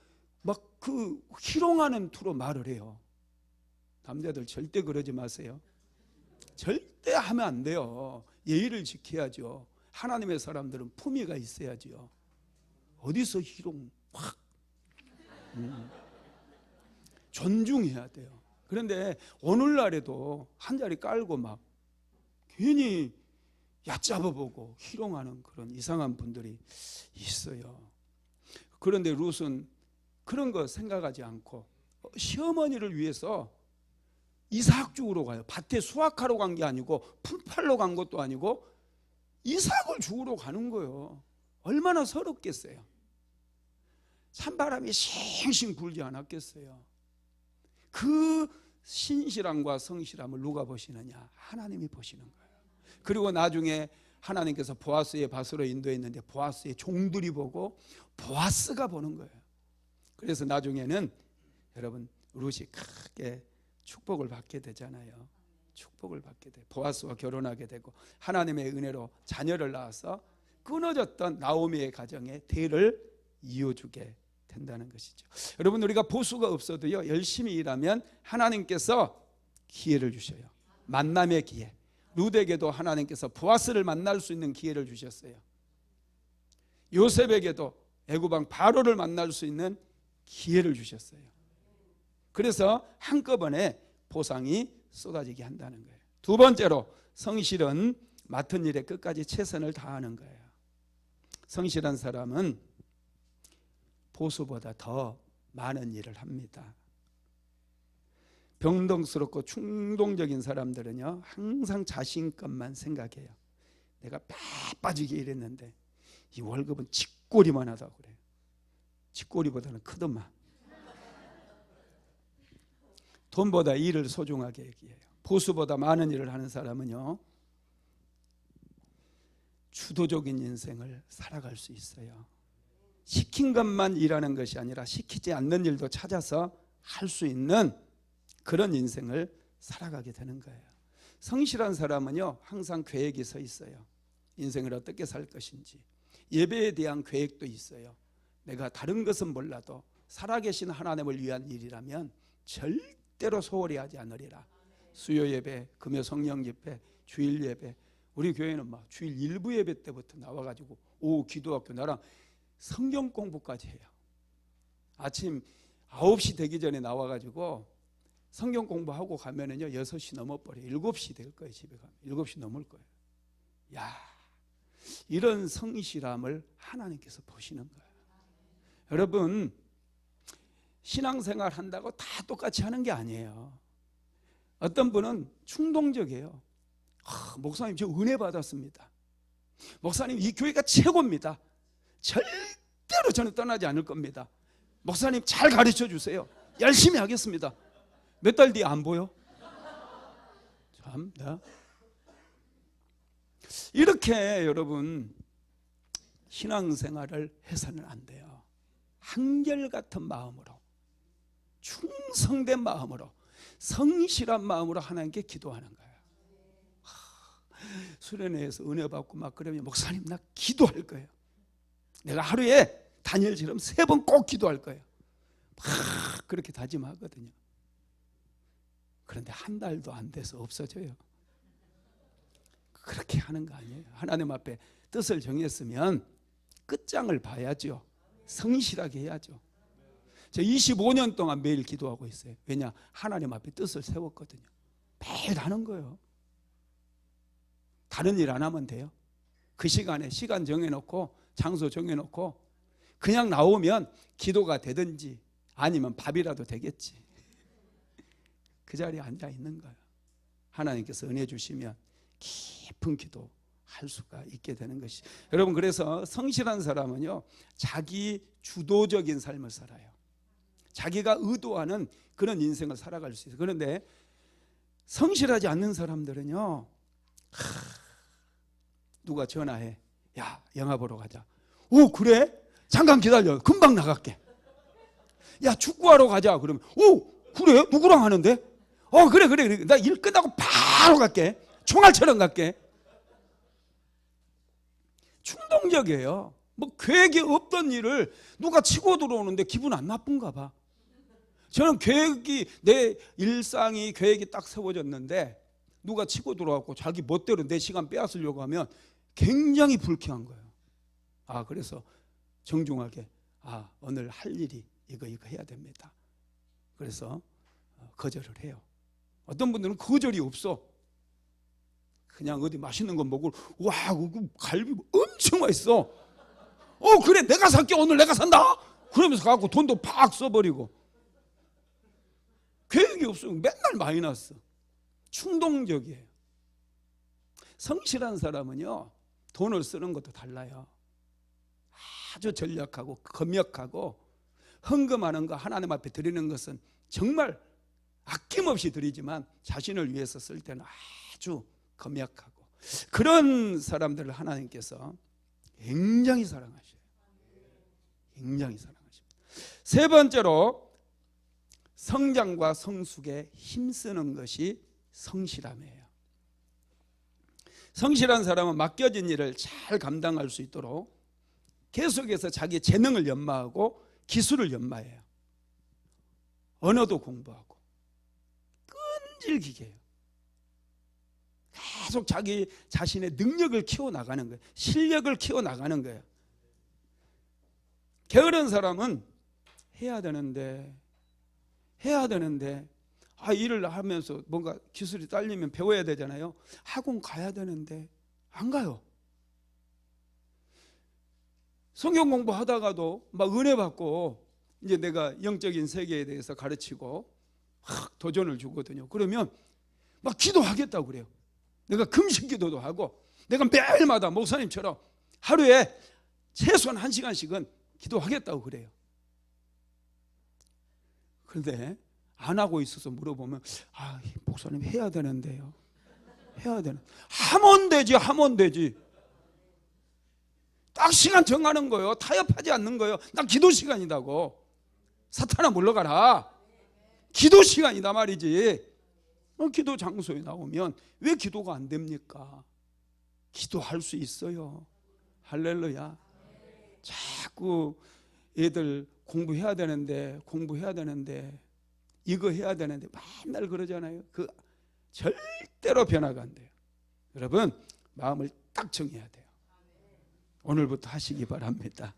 막 그 희롱하는 투로 말을 해요. 남자들 절대 그러지 마세요. 절대 하면 안 돼요. 예의를 지켜야죠. 하나님의 사람들은 품위가 있어야죠. 어디서 희롱 확 존중해야 돼요. 그런데 오늘날에도 한 자리 깔고 막 괜히 얕잡아보고 희롱하는 그런 이상한 분들이 있어요. 그런데 룻은 그런 거 생각하지 않고 시어머니를 위해서 이삭 주우러 가요. 밭에 수확하러 간 게 아니고 풀팔러 간 것도 아니고 이삭을 주우러 가는 거예요. 얼마나 서럽겠어요. 찬바람이 싱싱 불지 않았겠어요. 그 신실함과 성실함을 누가 보시느냐? 하나님이 보시는 거예요. 그리고 나중에 하나님께서 보아스의 밭으로 인도했는데 보아스의 종들이 보고 보아스가 보는 거예요. 그래서 나중에는 여러분 룻이 크게 축복을 받게 되잖아요. 축복을 받게 돼. 보아스와 결혼하게 되고 하나님의 은혜로 자녀를 낳아서 끊어졌던 나오미의 가정에 대를 이어주게 된다는 것이죠. 여러분 우리가 보수가 없어도요 열심히 일하면 하나님께서 기회를 주셔요. 만남의 기회. 룻에게도 하나님께서 보아스를 만날 수 있는 기회를 주셨어요. 요셉에게도 애굽 왕 바로를 만날 수 있는 기회를 주셨어요. 그래서 한꺼번에 보상이 쏟아지게 한다는 거예요. 두 번째로 성실은 맡은 일에 끝까지 최선을 다하는 거예요. 성실한 사람은 보수보다 더 많은 일을 합니다. 병동스럽고 충동적인 사람들은요, 항상 자신 것만 생각해요. 내가 빠지게 일했는데 이 월급은 쥐꼬리만 하다고 그래요. 쥐꼬리보다는 크더만. 돈보다 일을 소중하게 여기해요. 보수보다 많은 일을 하는 사람은요, 주도적인 인생을 살아갈 수 있어요. 시킨 것만 일하는 것이 아니라 시키지 않는 일도 찾아서 할 수 있는 그런 인생을 살아가게 되는 거예요. 성실한 사람은요, 항상 계획이 서 있어요. 인생을 어떻게 살 것인지. 예배에 대한 계획도 있어요. 내가 다른 것은 몰라도 살아계신 하나님을 위한 일이라면 절대로 소홀히 하지 않으리라. 수요 예배, 금요 성령 집회, 주일 예배. 우리 교회는 막 주일 일부 예배 때부터 나와가지고 오후 기도학교 나랑 성경 공부까지 해요. 아침 9시 되기 전에 나와가지고 성경 공부하고 가면은요 6시 넘어버려요. 7시 될 거예요. 집에 가면 7시 넘을 거예요. 야, 이런 성실함을 하나님께서 보시는 거예요. 여러분, 신앙생활 한다고 다 똑같이 하는 게 아니에요. 어떤 분은 충동적이에요. 목사님 저 은혜 받았습니다. 목사님 이 교회가 최고입니다. 절대로 저는 떠나지 않을 겁니다. 목사님 잘 가르쳐 주세요. 열심히 하겠습니다. 몇 달 뒤에 안 보여? 참, 이렇게 여러분 신앙생활을 해서는 안 돼요. 한결같은 마음으로, 충성된 마음으로, 성실한 마음으로 하나님께 기도하는 거예요. 수련회에서 은혜 받고 막 그러면 목사님 나 기도할 거예요. 내가 하루에 다니엘처럼 3번 꼭 기도할 거예요. 막 그렇게 다짐하거든요. 그런데 한 달도 안 돼서 없어져요. 그렇게 하는 거 아니에요. 하나님 앞에 뜻을 정했으면 끝장을 봐야죠. 성실하게 해야죠. 저 25년 동안 매일 기도하고 있어요. 왜냐? 하나님 앞에 뜻을 세웠거든요. 매일 하는 거예요. 다른 일 안 하면 돼요. 그 시간에 시간 정해놓고 장소 정해놓고 그냥 나오면 기도가 되든지 아니면 밥이라도 되겠지. 그 자리에 앉아 있는 거예요. 하나님께서 은혜 주시면 깊은 기도 할 수가 있게 되는 것이. 여러분, 그래서 성실한 사람은요 자기 주도적인 삶을 살아요. 자기가 의도하는 그런 인생을 살아갈 수 있어요. 그런데 성실하지 않는 사람들은요, 누가 전화해. 야, 영화 보러 가자. 오, 그래? 잠깐 기다려. 금방 나갈게. 야, 축구하러 가자. 그러면 오, 그래? 누구랑 하는데? 그래. 나 일 끝나고 바로 갈게. 총알처럼 갈게. 충동적이에요. 뭐 계획이 없던 일을 누가 치고 들어오는데 기분 안 나쁜가 봐. 저는 내 일상이 계획이 딱 세워졌는데 누가 치고 들어왔고 자기 멋대로 내 시간 빼앗으려고 하면 굉장히 불쾌한 거예요. 그래서 정중하게 오늘 할 일이 이거 해야 됩니다. 그래서 거절을 해요. 어떤 분들은 거절이 없어. 그냥 어디 맛있는 거 먹고 와, 그 갈비 엄청 맛있어. 그래, 내가 살게. 오늘 내가 산다. 그러면서 갖고 돈도 팍 써버리고. 계획이 없으면 맨날 마이너스. 충동적이에요. 성실한 사람은요 돈을 쓰는 것도 달라요. 아주 전략하고 검역하고 헌금하는 거, 하나님 앞에 드리는 것은 정말 아낌없이 드리지만 자신을 위해서 쓸 때는 아주 검역하고, 그런 사람들을 하나님께서 굉장히 사랑하셔요. 굉장히 사랑하십니다. 세 번째로 성장과 성숙에 힘쓰는 것이 성실함이에요. 성실한 사람은 맡겨진 일을 잘 감당할 수 있도록 계속해서 자기 재능을 연마하고 기술을 연마해요. 언어도 공부하고 끈질기게 해요. 계속 자기 자신의 능력을 키워나가는 거예요. 실력을 키워나가는 거예요. 게으른 사람은 해야 되는데 일을 하면서 뭔가 기술이 딸리면 배워야 되잖아요. 학원 가야 되는데 안 가요. 성경 공부하다가도 막 은혜 받고 이제 내가 영적인 세계에 대해서 가르치고 막 도전을 주거든요. 그러면 막 기도하겠다고 그래요. 내가 금식 기도도 하고 내가 매일마다 목사님처럼 하루에 최소한 1시간씩은 기도하겠다고 그래요. 그런데 안 하고 있어서 물어보면 목사님 해야 되는데요. 하면 되지. 딱 시간 정하는 거예요. 타협하지 않는 거예요. 난 기도 시간이다고. 사탄아 물러가라. 기도 시간이다 말이지. 기도 장소에 나오면 왜 기도가 안 됩니까? 기도할 수 있어요. 할렐루야. 자꾸 애들 공부해야 되는데 이거 해야 되는데 맨날 그러잖아요. 그 절대로 변화가 안 돼요. 여러분 마음을 딱 정해야 돼요. 오늘부터 하시기 바랍니다.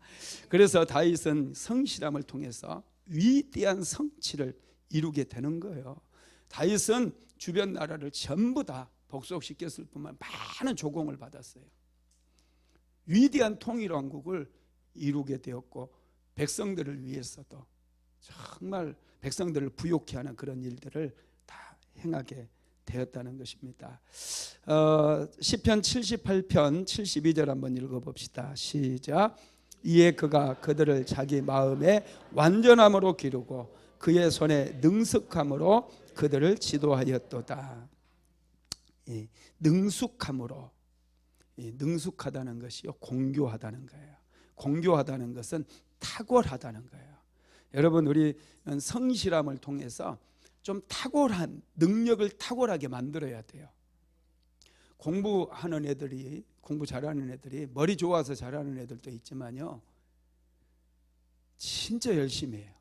그래서 다윗은 성실함을 통해서 위대한 성취를 이루게 되는 거예요. 다윗은 주변 나라를 전부 다 복속시켰을 뿐만 많은 조공을 받았어요. 위대한 통일왕국을 이루게 되었고 백성들을 위해서도 정말 백성들을 부욕케 하는 그런 일들을 다 행하게 되었다는 것입니다. 시편 78편 72절 한번 읽어봅시다. 시작. 이에 그가 그들을 자기 마음에 완전함으로 기르고 그의 손에 능숙함으로 그들을 지도하였도다. 능숙함으로, 능숙하다는 것이요 공교하다는 거예요. 공교하다는 것은 탁월하다는 거예요. 여러분 우리 성실함을 통해서 좀 탁월한 능력을 탁월하게 만들어야 돼요. 공부하는 애들이, 공부 잘하는 애들이, 머리 좋아서 잘하는 애들도 있지만요 진짜 열심히 해요.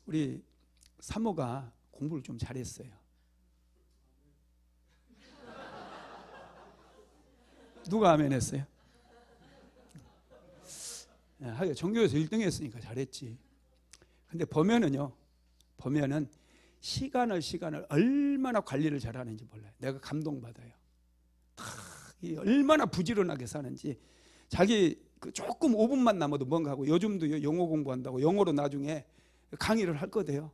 우리 사모가 공부를 좀 잘했어요. 누가 아멘 했어요? 하긴 전교에서 1등 했으니까 잘했지. 근데 보면은 시간을 얼마나 관리를 잘하는지 몰라요. 내가 감동받아요. 얼마나 부지런하게 사는지. 자기 조금 5분만 남아도 뭔가 하고, 요즘도 영어 공부한다고 영어로 나중에 강의를 할 거대요.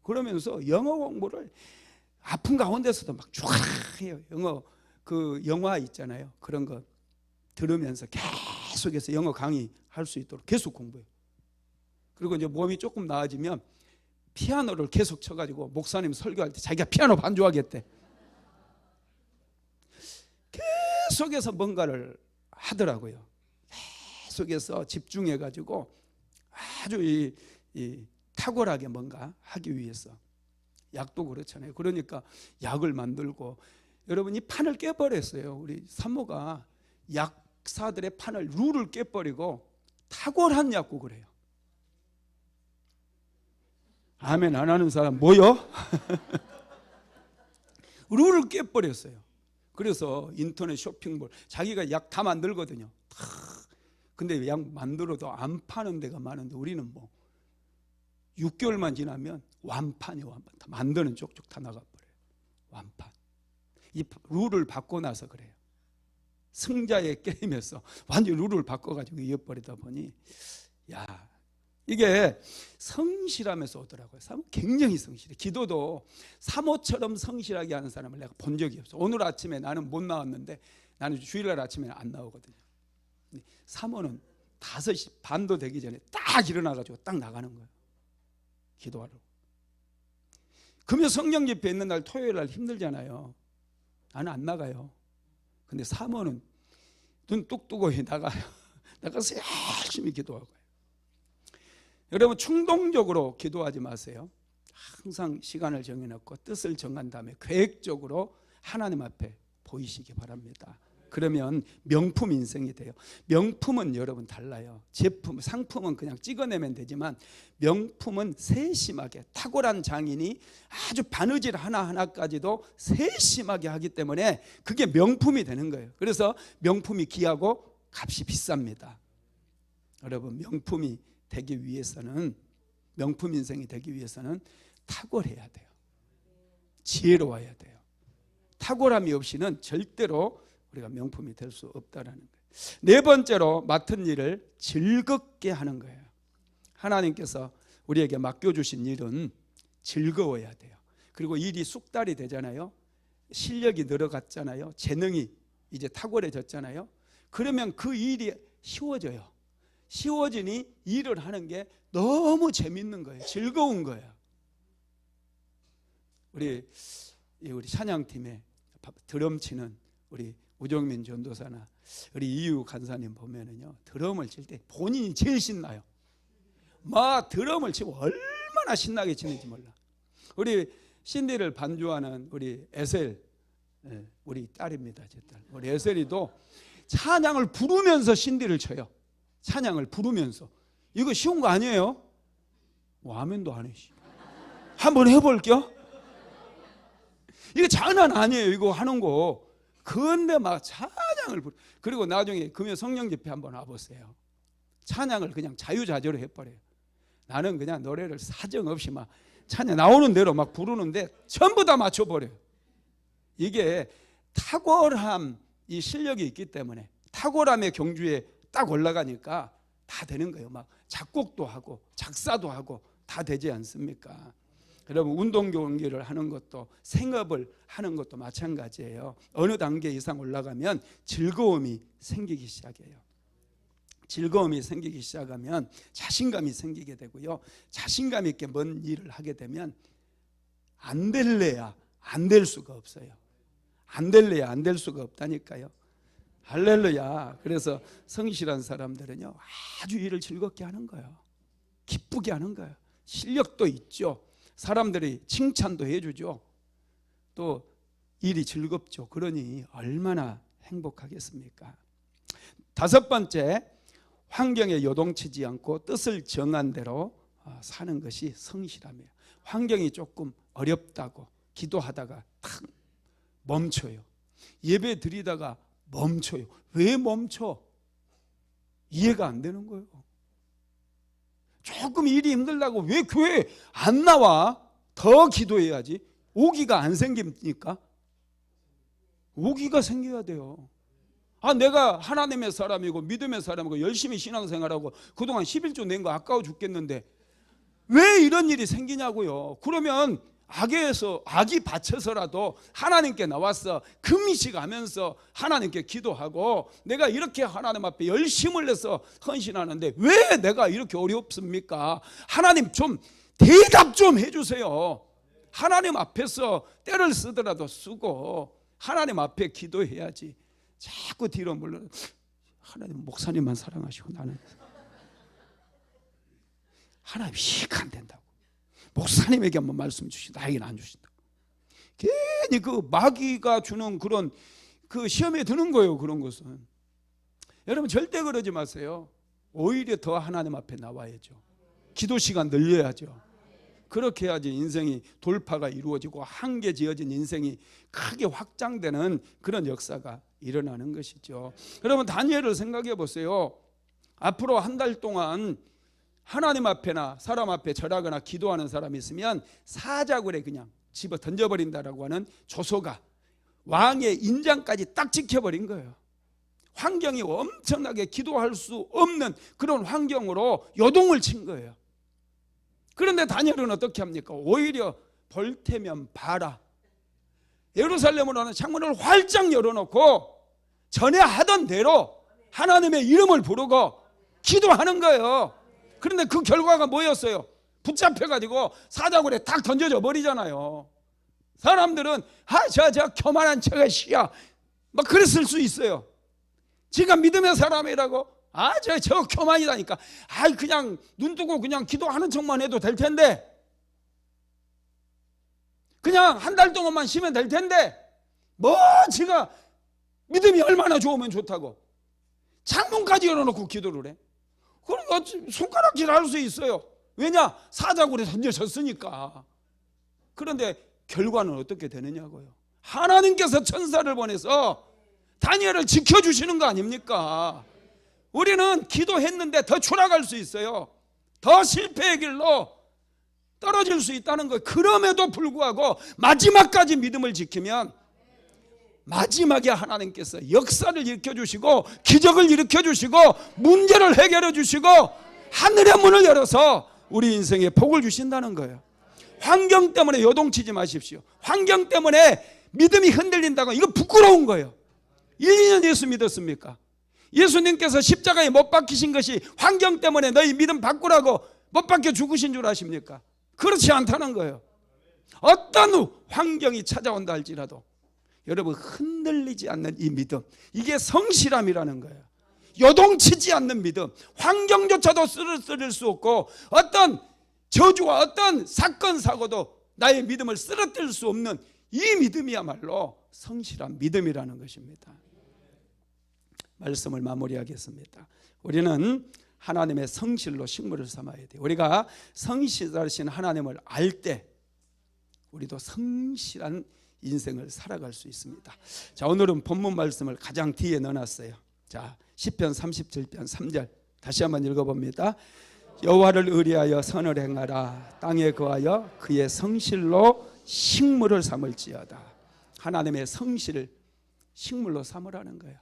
그러면서 영어 공부를 아픈 가운데서도 막 쫙 해요. 영화 있잖아요. 그런 거 들으면서 계속해서 영어 강의 할 수 있도록 계속 공부해요. 그리고 이제 몸이 조금 나아지면 피아노를 계속 쳐가지고 목사님 설교할 때 자기가 피아노 반주하겠대. 계속해서 뭔가를 하더라고요. 계속해서 집중해가지고 아주 이 탁월하게 뭔가 하기 위해서. 약도 그렇잖아요. 그러니까 약을 만들고, 여러분 이 판을 깨버렸어요. 우리 산모가 약사들의 판을, 룰을 깨버리고 탁월한 약국을 해요. 아멘 안 하는 사람 뭐요? 룰을 깨버렸어요. 그래서 인터넷 쇼핑몰 자기가 약 다 만들거든요. 근데 약 만들어도 안 파는 데가 많은데 우리는 뭐 6개월만 지나면 완판이에요. 완판. 다 만드는 쪽쪽 다 나가버려요. 완판. 이 룰을 바꿔 나서 그래요. 승자의 게임에서 완전히 룰을 바꿔가지고 이어버리다 보니 이게 성실함에서 오더라고요. 사모 굉장히 성실해. 기도도 사모처럼 성실하게 하는 사람을 내가 본 적이 없어. 오늘 아침에 나는 못 나왔는데, 나는 주일날 아침에는 안 나오거든요. 사모는 5시 반도 되기 전에 딱 일어나가지고 딱 나가는 거예요. 기도하러. 금요 성령 집회 있는 날 토요일 날 힘들잖아요. 나는 안 나가요. 근데 사모는 눈 뚝 뜨고 나가요. 나가서 열심히 기도하고요. 여러분 충동적으로 기도하지 마세요. 항상 시간을 정해놓고 뜻을 정한 다음에 계획적으로 하나님 앞에 보이시기 바랍니다. 그러면 명품 인생이 돼요. 명품은 여러분 달라요. 제품, 상품은 그냥 찍어내면 되지만 명품은 세심하게, 탁월한 장인이 아주 바느질 하나하나까지도 세심하게 하기 때문에 그게 명품이 되는 거예요. 그래서 명품이 귀하고 값이 비쌉니다. 여러분, 명품이 되기 위해서는, 명품 인생이 되기 위해서는 탁월해야 돼요. 지혜로워야 돼요. 탁월함이 없이는 절대로 우리가 명품이 될 수 없다라는 거예요. 네 번째로, 맡은 일을 즐겁게 하는 거예요. 하나님께서 우리에게 맡겨주신 일은 즐거워야 돼요. 그리고 일이 쑥달이 되잖아요. 실력이 늘어갔잖아요. 재능이 이제 탁월해졌잖아요. 그러면 그 일이 쉬워져요. 쉬워지니 일을 하는 게 너무 재밌는 거예요. 즐거운 거예요. 우리 찬양팀에 드럼 치는 우리 우정민 전도사나 우리 이유 간사님 보면은요, 드럼을 칠 때 본인이 제일 신나요. 막 드럼을 치고 얼마나 신나게 치는지 몰라. 우리 신디를 반주하는 우리 에셀, 우리 딸입니다. 제 딸. 우리 에셀이도 찬양을 부르면서 신디를 쳐요. 찬양을 부르면서. 이거 쉬운 거 아니에요? 아멘도 안 해. 한번 해볼게요. 이거 장난 아니에요. 이거 하는 거. 근데 막 찬양을 그리고 나중에 금요 성령 집회 한번 와보세요. 찬양을 그냥 자유자재로 해버려요. 나는 그냥 노래를 사정없이 막 찬양 나오는 대로 막 부르는데 전부 다 맞춰버려요. 이게 탁월함, 이 실력이 있기 때문에 탁월함의 경주에 딱 올라가니까 다 되는 거예요. 막 작곡도 하고 작사도 하고 다 되지 않습니까? 여러분, 운동 경기를 하는 것도 생업을 하는 것도 마찬가지예요. 어느 단계 이상 올라가면 즐거움이 생기기 시작해요. 즐거움이 생기기 시작하면 자신감이 생기게 되고요. 자신감 있게 뭔 일을 하게 되면 안 될래야 안 될 수가 없어요. 안 될래야 안 될 수가 없다니까요. 할렐루야. 그래서 성실한 사람들은요, 아주 일을 즐겁게 하는 거예요. 기쁘게 하는 거예요. 실력도 있죠. 사람들이 칭찬도 해주죠. 또 일이 즐겁죠. 그러니 얼마나 행복하겠습니까? 다섯 번째, 환경에 요동치지 않고 뜻을 정한 대로 사는 것이 성실함이에요. 환경이 조금 어렵다고 기도하다가 탁 멈춰요. 예배 드리다가 멈춰요. 왜 멈춰? 이해가 안 되는 거예요. 조금 일이 힘들다고 왜 교회 안 나와? 더 기도해야지. 오기가 안 생깁니까? 오기가 생겨야 돼요. 내가 하나님의 사람이고 믿음의 사람이고 열심히 신앙생활하고 그동안 11조 낸 거 아까워 죽겠는데 왜 이런 일이 생기냐고요. 그러면 악이 받쳐서라도 하나님께 나와서 금식하면서 하나님께 기도하고 내가 이렇게 하나님 앞에 열심을 내서 헌신하는데 왜 내가 이렇게 어렵습니까? 하나님 좀 대답 좀 해주세요. 하나님 앞에서 때를 쓰더라도 쓰고 하나님 앞에 기도해야지. 자꾸 뒤로 물러. 하나님 목사님만 사랑하시고 나는 하나님 씩 안 된다고. 목사님에게 한번 말씀 주신다. 나에게는 안 주신다. 괜히 그 마귀가 주는 그런 그 시험에 드는 거예요. 그런 것은. 여러분 절대 그러지 마세요. 오히려 더 하나님 앞에 나와야죠. 기도 시간 늘려야죠. 그렇게 해야지 인생이 돌파가 이루어지고 한계 지어진 인생이 크게 확장되는 그런 역사가 일어나는 것이죠. 여러분 다니엘을 생각해 보세요. 앞으로 한 달 동안 하나님 앞에나 사람 앞에 절하거나 기도하는 사람이 있으면 사자굴에 그냥 집어 던져버린다라고 하는 조서가 왕의 인장까지 딱 지켜버린 거예요. 환경이 엄청나게 기도할 수 없는 그런 환경으로 요동을 친 거예요. 그런데 다니엘은 어떻게 합니까? 오히려 볼테면 봐라. 예루살렘으로는 창문을 활짝 열어놓고 전에 하던 대로 하나님의 이름을 부르고 기도하는 거예요. 그런데 그 결과가 뭐였어요? 붙잡혀가지고 사자굴에 딱 던져져 버리잖아요. 사람들은 저 교만한 저것이야 막 그랬을 수 있어요. 지가 믿음의 사람이라고 저 교만이다니까 그냥 눈 뜨고 그냥 기도하는 척만 해도 될 텐데 그냥 한 달 동안만 쉬면 될 텐데 지가 믿음이 얼마나 좋으면 좋다고 창문까지 열어놓고 기도를 해. 그러니까 손가락질 할 수 있어요. 왜냐? 사자굴에 던져졌으니까. 그런데 결과는 어떻게 되느냐고요. 하나님께서 천사를 보내서 다니엘을 지켜주시는 거 아닙니까? 우리는 기도했는데 더 추락할 수 있어요. 더 실패의 길로 떨어질 수 있다는 거예요. 그럼에도 불구하고 마지막까지 믿음을 지키면 마지막에 하나님께서 역사를 일으켜주시고 기적을 일으켜주시고 문제를 해결해주시고 하늘의 문을 열어서 우리 인생에 복을 주신다는 거예요. 환경 때문에 요동치지 마십시오. 환경 때문에 믿음이 흔들린다고 이거 부끄러운 거예요. 1, 2년 예수 믿었습니까? 예수님께서 십자가에 못 박히신 것이 환경 때문에 너희 믿음 바꾸라고 못 박혀 죽으신 줄 아십니까? 그렇지 않다는 거예요. 어떤 환경이 찾아온다 할지라도 여러분 흔들리지 않는 이 믿음, 이게 성실함이라는 거예요. 요동치지 않는 믿음, 환경조차도 쓰러뜨릴 수 없고 어떤 저주와 어떤 사건 사고도 나의 믿음을 쓰러뜨릴 수 없는 이 믿음이야말로 성실한 믿음이라는 것입니다. 말씀을 마무리하겠습니다. 우리는 하나님의 성실로 식물을 삼아야 돼요. 우리가 성실하신 하나님을 알 때 우리도 성실한 인생을 살아갈 수 있습니다. 자, 오늘은 본문 말씀을 가장 뒤에 넣어놨어요. 자, 시편 37편 3절 다시 한번 읽어봅니다. 여호와를 의리하여 선을 행하라. 땅에 거하여 그의 성실로 식물을 삼을지어다. 하나님의 성실을 식물로 삼으라는 거예요.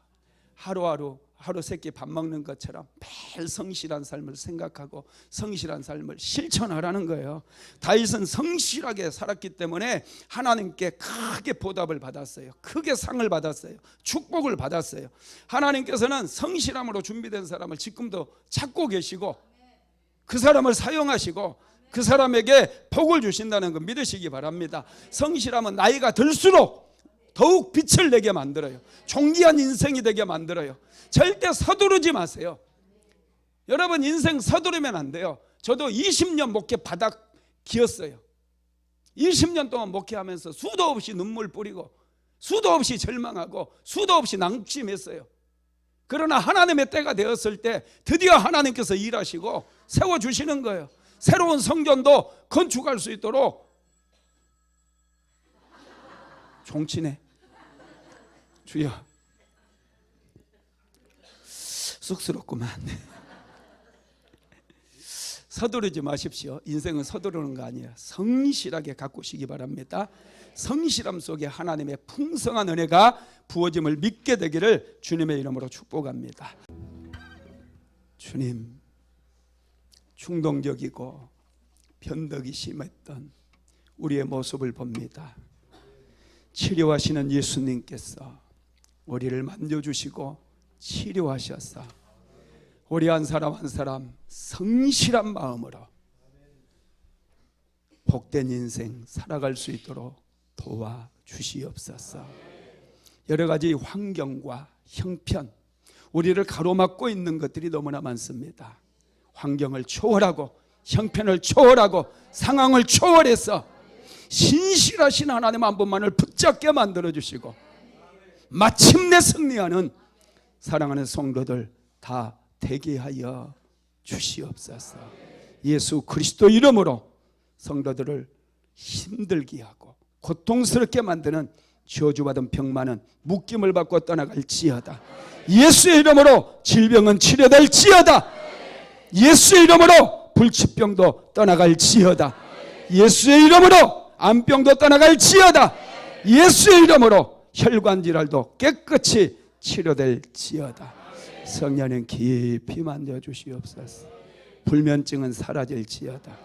하루 세끼 밥 먹는 것처럼 매일 성실한 삶을 생각하고 성실한 삶을 실천하라는 거예요. 다윗은 성실하게 살았기 때문에 하나님께 크게 보답을 받았어요. 크게 상을 받았어요. 축복을 받았어요. 하나님께서는 성실함으로 준비된 사람을 지금도 찾고 계시고 그 사람을 사용하시고 그 사람에게 복을 주신다는 거 믿으시기 바랍니다. 성실함은 나이가 들수록 더욱 빛을 내게 만들어요. 존귀한 인생이 되게 만들어요. 절대 서두르지 마세요. 여러분 인생 서두르면 안 돼요. 저도 20년 목회 바닥 기었어요. 20년 동안 목회하면서 수도 없이 눈물 뿌리고 수도 없이 절망하고 수도 없이 낙심했어요. 그러나 하나님의 때가 되었을 때 드디어 하나님께서 일하시고 세워주시는 거예요. 새로운 성전도 건축할 수 있도록 종치네. 주여 쑥스럽구만. 서두르지 마십시오. 인생은 서두르는 거 아니에요. 성실하게 가꾸시기 바랍니다. 성실함 속에 하나님의 풍성한 은혜가 부어짐을 믿게 되기를 주님의 이름으로 축복합니다. 주님, 충동적이고 변덕이 심했던 우리의 모습을 봅니다. 치료하시는 예수님께서 우리를 만져주시고 치료하셔서 우리 한 사람 한 사람 성실한 마음으로 복된 인생 살아갈 수 있도록 도와주시옵소서. 여러 가지 환경과 형편, 우리를 가로막고 있는 것들이 너무나 많습니다. 환경을 초월하고 형편을 초월하고 상황을 초월해서 신실하신 하나님 한 분만을 붙잡게 만들어주시고 마침내 승리하는 사랑하는 성도들 다 되게 하여 주시옵소서. 예수 그리스도 이름으로 성도들을 힘들게 하고 고통스럽게 만드는 저주받은 병만은 묶임을 받고 떠나갈지어다. 예수의 이름으로 질병은 치료될지어다. 예수의 이름으로 불치병도 떠나갈지어다. 예수의 이름으로 암병도 떠나갈지어다. 예수의 이름으로 혈관질환도 깨끗이 치료될지어다. 성령님 깊이 만져주시옵소서. 불면증은 사라질지어다.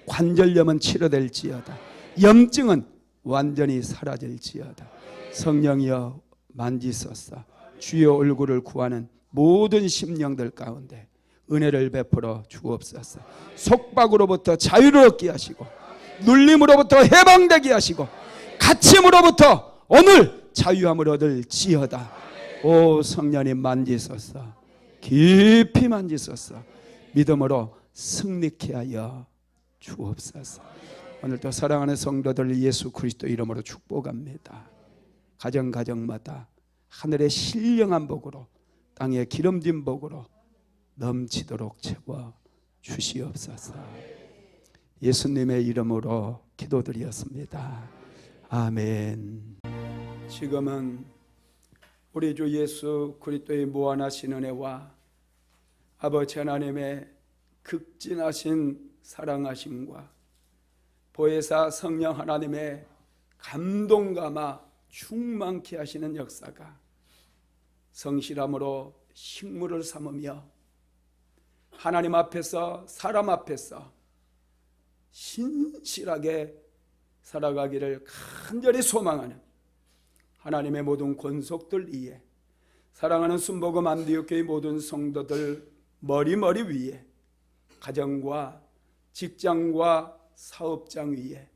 관절염은 치료될지어다. 염증은 완전히 사라질지어다. 성령이여 만지소서. 주의 얼굴을 구하는 모든 심령들 가운데 은혜를 베풀어 주옵소서. 속박으로부터 자유를 얻게 하시고 눌림으로부터 해방되게 하시고 갇힘으로부터 오늘 자유함을 얻을지어다. 오 성령님 만지소서. 깊이 만지소서. 믿음으로 승리케 하여 주옵소서. 오늘도 사랑하는 성도들 예수 그리스도 이름으로 축복합니다. 가정가정마다 하늘의 신령한 복으로 땅의 기름진 복으로 넘치도록 채워 주시옵소서. 예수님의 이름으로 기도드렸습니다. 아멘. 지금은 우리 주 예수 그리스도의 무한하신 은혜와 아버지 하나님의 극진하신 사랑하심과 보혜사 성령 하나님의 감동감아 충만케 하시는 역사가 성실함으로 식물을 삼으며 하나님 앞에서 사람 앞에서 신실하게 살아가기를 간절히 소망하는 하나님의 모든 권속들 위에, 사랑하는 순복음 안디옥교회 모든 성도들 머리머리 위에, 가정과 직장과 사업장 위에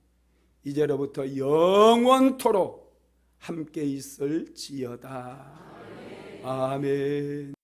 이제로부터 영원토록 함께 있을지어다. 아멘.